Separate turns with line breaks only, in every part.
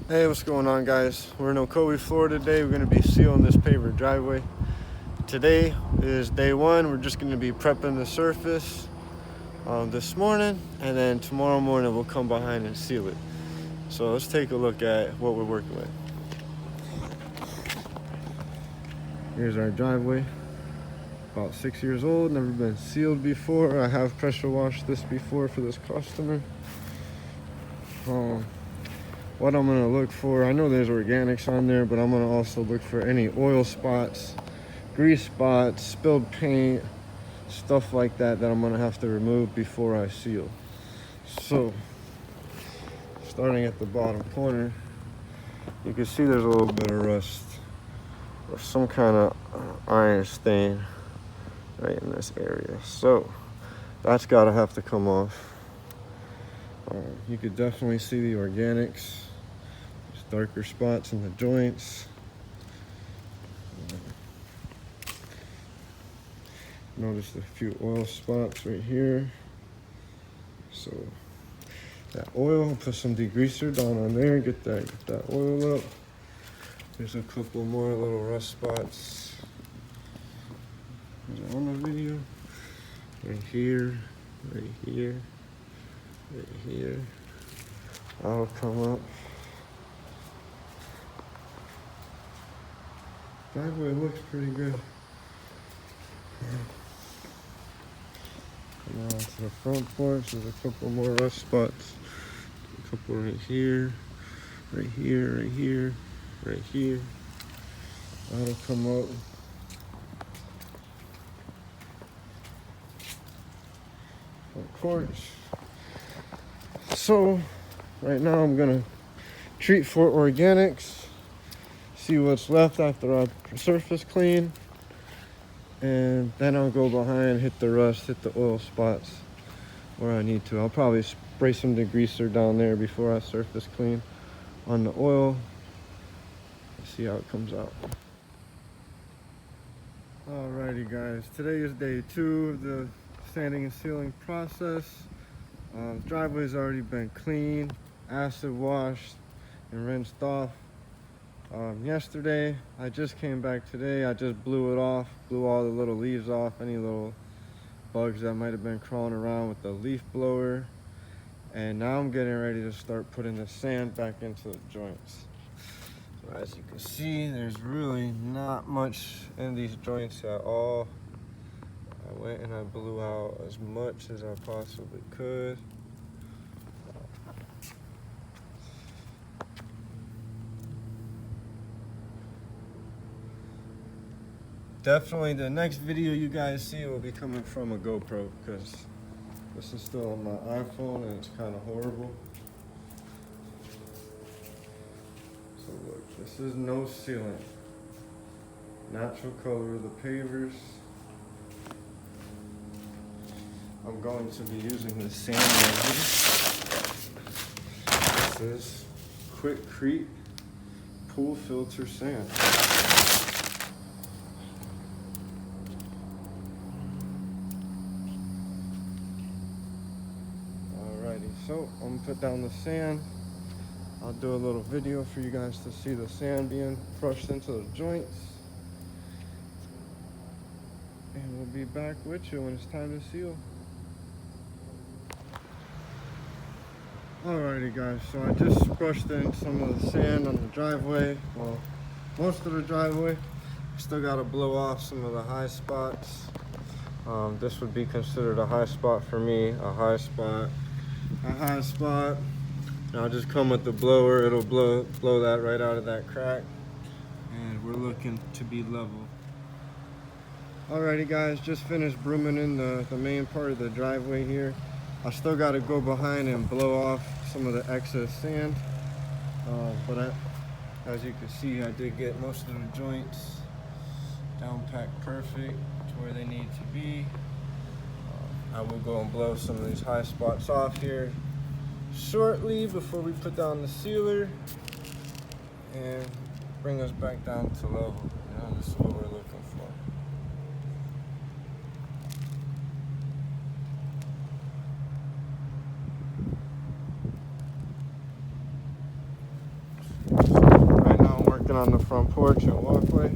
Hey, what's going on, guys? We're in Ocoee, Florida today. We're going to be sealing this paver driveway. Today is day one. We're just going to be prepping the surface this morning, and then tomorrow morning we'll come behind and seal it. So let's take a look at what we're working with. Here's our driveway. About 6 years old, never been sealed before. I have pressure washed this before for this customer. What I'm going to look for, I know there's organics on there, but I'm going to also look for any oil spots, grease spots, spilled paint, stuff like that I'm going to have to remove before I seal. So, starting at the bottom corner, you can see there's a little bit of rust or some kind of iron stain right in this area. So, that's got to have to come off. You could definitely see the organics. There's darker spots in the joints. Notice a few oil spots right here. So that oil, put some degreaser down on there, get that oil up. There's a couple more little rust spots. Is it on the video? Right here, right here, right here. That'll come up. Driveway looks pretty good. Come on to the front porch. There's a couple more rust spots. A couple right here, right here, right here, right here. That'll come up. Front porch. So, right now I'm gonna treat for organics. See what's left after I surface clean. And then I'll go behind, hit the rust, hit the oil spots where I need to. I'll probably spray some degreaser down there before I surface clean on the oil. Let's see how it comes out. Alrighty, guys, today is day 2 of the sanding and sealing process. The driveway's already been cleaned, acid washed, and rinsed off. Yesterday, I just came back today. I just blew it off, blew all the little leaves off, any little bugs that might have been crawling around with the leaf blower. And now I'm getting ready to start putting the sand back into the joints. So as you can see, there's really not much in these joints at all. I went and I blew out as much as I possibly could. Definitely the next video you guys see will be coming from a GoPro, because this is still on my iPhone and it's kind of horrible. So look, this is no sealant. Natural color of the pavers. I'm going to be using the sand right here. This is Quikrete pool filter sand. So I'm gonna put down the sand. I'll do a little video for you guys to see the sand being crushed into the joints. And we'll be back with you when it's time to seal. Alrighty, guys, so I just brushed in some of the sand on the driveway. Well, most of the driveway. Still gotta blow off some of the high spots. This would be considered a high spot for me, a high spot. And I'll just come with the blower. It'll blow that right out of that crack, and we're looking to be level. Alrighty, guys, just finished brooming in the main part of the driveway here. I still got to go behind and blow off some of the excess sand, but as you can see, I did get most of the joints down packed perfect to where they need to be. I will go and blow some of these high spots off here shortly before we put down the sealer and bring us back down to level. This is what we're looking for. on the front porch and walkway.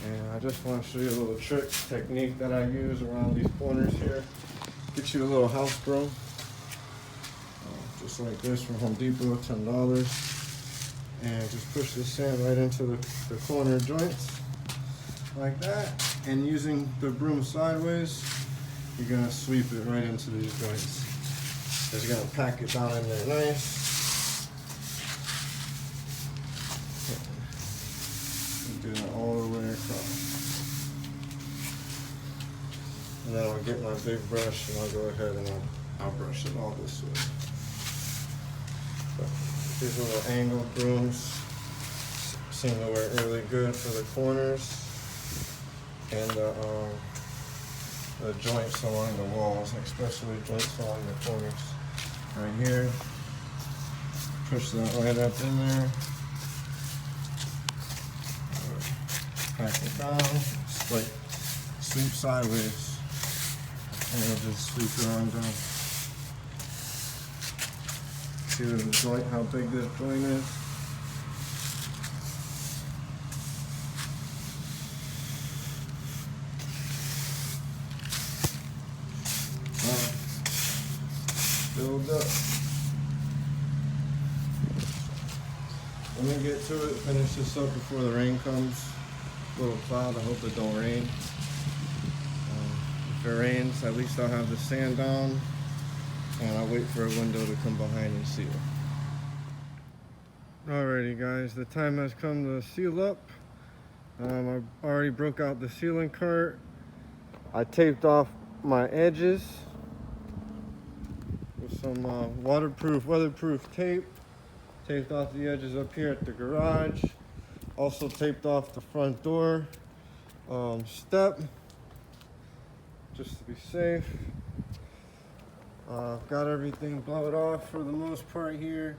And I just want to show you a little trick technique that I use around these corners here. Get you a little house broom, just like this from Home Depot, $10. And just push the sand right into the corner joints like that. And using the broom sideways, you're gonna sweep it right into these joints. Just gonna pack it down in there nice. Do that all the way across. And then I'll get my big brush and I'll go ahead and I'll brush it all this way. So these little angled brooms seem to work really good for the corners and the joints along the walls, especially joints along the corners. Right here, push that right up in there. Pack it down, just like sweep sideways, and it'll just sweep it on down. See the joint, how big this joint is? Build up. Let me get to it, finish this up before the rain comes. Little cloud, I hope it don't rain. If it rains, at least I'll have the sand down and I'll wait for a window to come behind and seal. Alrighty guys, the time has come to seal up. I already broke out the sealing cart. I taped off my edges with some weatherproof tape. Taped off the edges up here at the garage. Also taped off the front door step, just to be safe. Got everything blowed off for the most part here.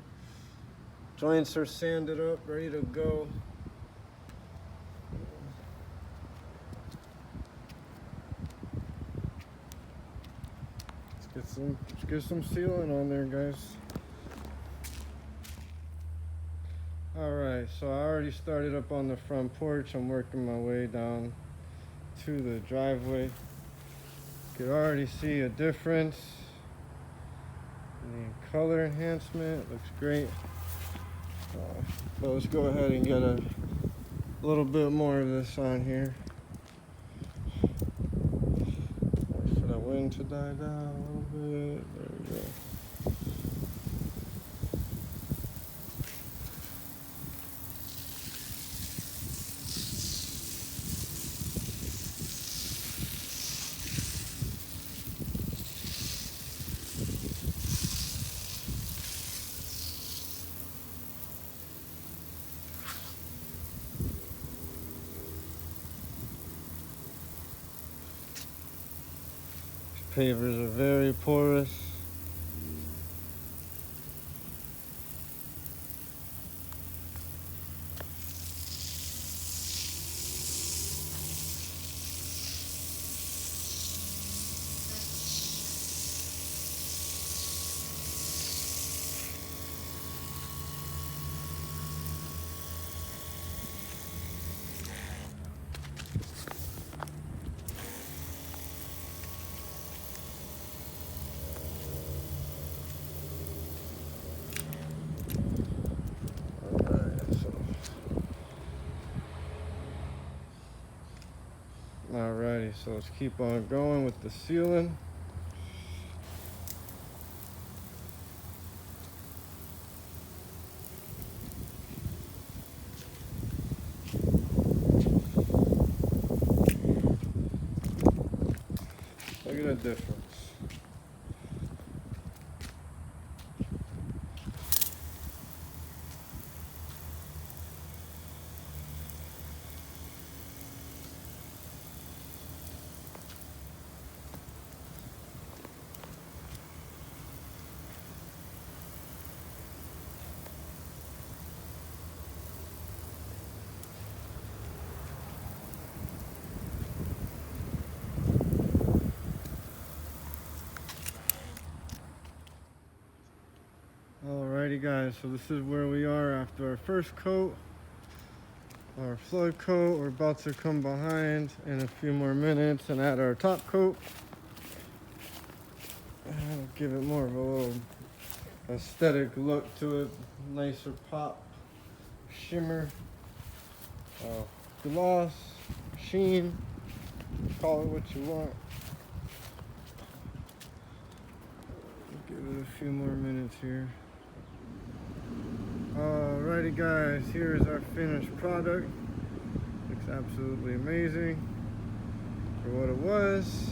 Joints are sanded up, ready to go. Let's get some sealing on there, guys. Alright, so I already started up on the front porch. I'm working my way down to the driveway. You can already see a difference. The color enhancement looks great. So let's go ahead and get a little bit more of this on here. Wait for the wind to die down a little bit. There we go. Pavers are very porous. Alrighty, so let's keep on going with the sealing. Look at the difference. guys, so this is where we are after our first coat, our flood coat. We're about to come behind in a few more minutes and add our top coat. And give it more of a little aesthetic look to it, nicer pop, shimmer, gloss, sheen, call it what you want. Give it a few more minutes here. Alrighty guys, here's our finished product. Looks absolutely amazing for what it was.